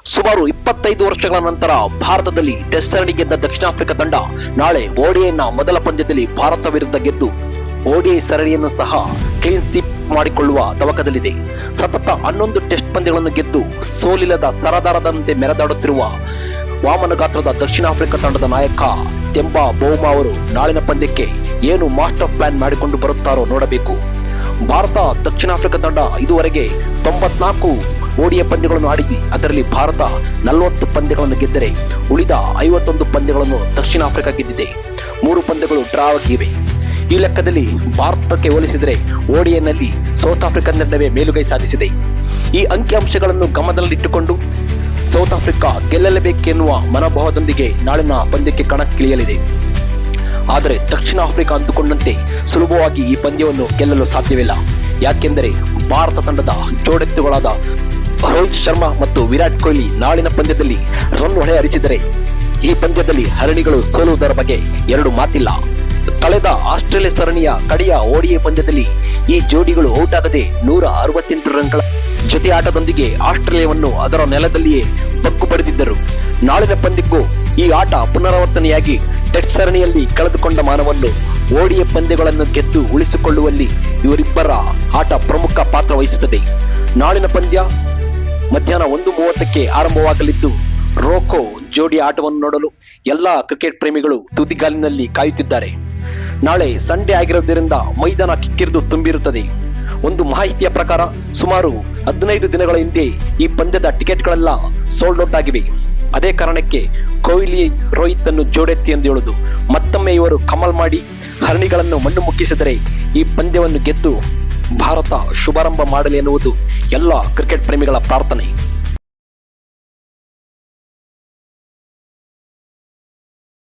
ಸುಮಾರು 25 ವರ್ಷಗಳ ನಂತರ ಭಾರತದಲ್ಲಿ ಟೆಸ್ಟ್ ಸರಣಿ ಗೆದ್ದ ದಕ್ಷಿಣ ಆಫ್ರಿಕಾ ತಂಡ ನಾಳೆ ಓಡಿಐನ ಮೊದಲ ಪಂದ್ಯದಲ್ಲಿ ಭಾರತ ವಿರುದ್ಧ ಗೆದ್ದು ಓಡಿಐ ಸರಣಿಯನ್ನು ಸಹ ಕ್ಲೀನ್ ಸ್ವೀಪ್ ಮಾಡಿಕೊಳ್ಳುವ ತವಕದಲ್ಲಿದೆ. ಸತತ 11 ಟೆಸ್ಟ್ ಪಂದ್ಯಗಳನ್ನು ಗೆದ್ದು ಸೋಲಿಲ್ಲದ ಸರದಾರದಂತೆ ಮೆರೆದಾಡುತ್ತಿರುವ ವಾಮನ ಗಾತ್ರದ ದಕ್ಷಿಣ ಆಫ್ರಿಕಾ ತಂಡದ ನಾಯಕ ತೆಂಬಾ ಬೌಮಾ ಅವರು ನಾಳಿನ ಪಂದ್ಯಕ್ಕೆ ಏನು ಮಾಸ್ಟರ್ ಪ್ಲಾನ್ ಮಾಡಿಕೊಂಡು ಬರುತ್ತಾರೋ ನೋಡಬೇಕು. ಭಾರತ ದಕ್ಷಿಣ ಆಫ್ರಿಕಾ ತಂಡ ಇದುವರೆಗೆ 94 ಓಡಿಐ ಪಂದ್ಯಗಳನ್ನು ಆಡಿದೆ. ಅದರಲ್ಲಿ ಭಾರತ 40 ಪಂದ್ಯಗಳನ್ನು ಗೆದ್ದರೆ ಉಳಿದ 51 ಪಂದ್ಯಗಳನ್ನು ದಕ್ಷಿಣ ಆಫ್ರಿಕಾ ಗೆದ್ದಿದೆ. 3 ಪಂದ್ಯಗಳು ಡ್ರಾ ಆಗಿವೆ. ಈ ಲೆಕ್ಕದಲ್ಲಿ ಭಾರತಕ್ಕೆ ಹೋಲಿಸಿದರೆ ಓಡಿಐನಲ್ಲಿ ಸೌತ್ ಆಫ್ರಿಕಾ ತಂಡವೇ ಮೇಲುಗೈ ಸಾಧಿಸಿದೆ. ಈ ಅಂಕಿಅಂಶಗಳನ್ನು ಗಮನದಲ್ಲಿಟ್ಟುಕೊಂಡು ಸೌತ್ ಆಫ್ರಿಕಾ ಗೆಲ್ಲಲೇಬೇಕೆನ್ನುವ ಮನೋಭಾವದೊಂದಿಗೆ ನಾಳಿನ ಪಂದ್ಯಕ್ಕೆ ಕಣಕ್ಕಿಳಿಯಲಿದೆ. ಆದರೆ ದಕ್ಷಿಣ ಆಫ್ರಿಕಾ ಅಂದುಕೊಂಡಂತೆ ಸುಲಭವಾಗಿ ಈ ಪಂದ್ಯವನ್ನು ಗೆಲ್ಲಲು ಸಾಧ್ಯವಿಲ್ಲ. ಯಾಕೆಂದರೆ ಭಾರತ ತಂಡದ ಜೋಡೆತ್ತುಗಳಾದ ರೋಹಿತ್ ಶರ್ಮಾ ಮತ್ತು ವಿರಾಟ್ ಕೊಹ್ಲಿ ನಾಳಿನ ಪಂದ್ಯದಲ್ಲಿ ರನ್ ಹೊಳೆ ಹರಿಸಿದರೆ ಈ ಪಂದ್ಯದಲ್ಲಿ ಹರಣಿಗಳು ಸೋಲುವುದರ ಬಗ್ಗೆ ಎರಡು ಮಾತಿಲ್ಲ. ಕಳೆದ ಆಸ್ಟ್ರೇಲಿಯಾ ಸರಣಿಯ ಕಡೆಯ ಓಡಿಐ ಪಂದ್ಯದಲ್ಲಿ ಈ ಜೋಡಿಗಳು ಔಟ್ ಆಗದೆ 168 ರನ್ಗಳ ಜೊತೆ ಆಟದೊಂದಿಗೆ ಆಸ್ಟ್ರೇಲಿಯಾವನ್ನು ಅದರ ನೆಲದಲ್ಲಿಯೇ ಬಗ್ಗು ಬಡಿದಿದ್ದರು. ನಾಳಿನ ಪಂದ್ಯಕ್ಕೂ ಈ ಆಟ ಪುನರಾವರ್ತನೆಯಾಗಿ ಟೆಸ್ಟ್ ಸರಣಿಯಲ್ಲಿ ಕಳೆದುಕೊಂಡ ಮಾನವನ್ನು ಓಡಿಐ ಪಂದ್ಯಗಳನ್ನು ಗೆದ್ದು ಉಳಿಸಿಕೊಳ್ಳುವಲ್ಲಿ ಇವರಿಬ್ಬರ ಆಟ ಪ್ರಮುಖ ಪಾತ್ರ ವಹಿಸುತ್ತದೆ. ನಾಳಿನ ಪಂದ್ಯ ಮಧ್ಯಾಹ್ನ 1:30ಕ್ಕೆ ಆರಂಭವಾಗಲಿದ್ದು ರೋಕೋ ಜೋಡಿ ಆಟವನ್ನು ನೋಡಲು ಎಲ್ಲಾ ಕ್ರಿಕೆಟ್ ಪ್ರೇಮಿಗಳು ತುದಿಗಾಲಿನಲ್ಲಿ ಕಾಯುತ್ತಿದ್ದಾರೆ. ನಾಳೆ ಸಂಡೇ ಆಗಿರುವುದರಿಂದ ಮೈದಾನ ಕಿಕ್ಕಿರಿದು ತುಂಬಿರುತ್ತದೆ. ಒಂದು ಮಾಹಿತಿಯ ಪ್ರಕಾರ ಸುಮಾರು 15 ದಿನಗಳ ಹಿಂದೆ ಈ ಪಂದ್ಯದ ಟಿಕೆಟ್ಗಳೆಲ್ಲ ಸೋಲ್ಡ್ ಔಟ್ ಆಗಿವೆ. ಅದೇ ಕಾರಣಕ್ಕೆ ಕೊಹ್ಲಿ ರೋಹಿತ್ ಅನ್ನು ಜೋಡೆತ್ತಿ ಎಂದು ಹೇಳುವುದು. ಮತ್ತೊಮ್ಮೆ ಇವರು ಕಮಲ್ ಮಾಡಿ ಹರಣಿಗಳನ್ನು ಮಣ್ಣು ಮುಕ್ಕಿಸಿದರೆ ಈ ಪಂದ್ಯವನ್ನು ಗೆದ್ದು ಭಾರತ ಶುಭಾರಂಭ ಮಾಡಲಿ ಎನ್ನುವುದು ಎಲ್ಲ ಕ್ರಿಕೆಟ್ ಪ್ರೇಮಿಗಳ ಪ್ರಾರ್ಥನೆ.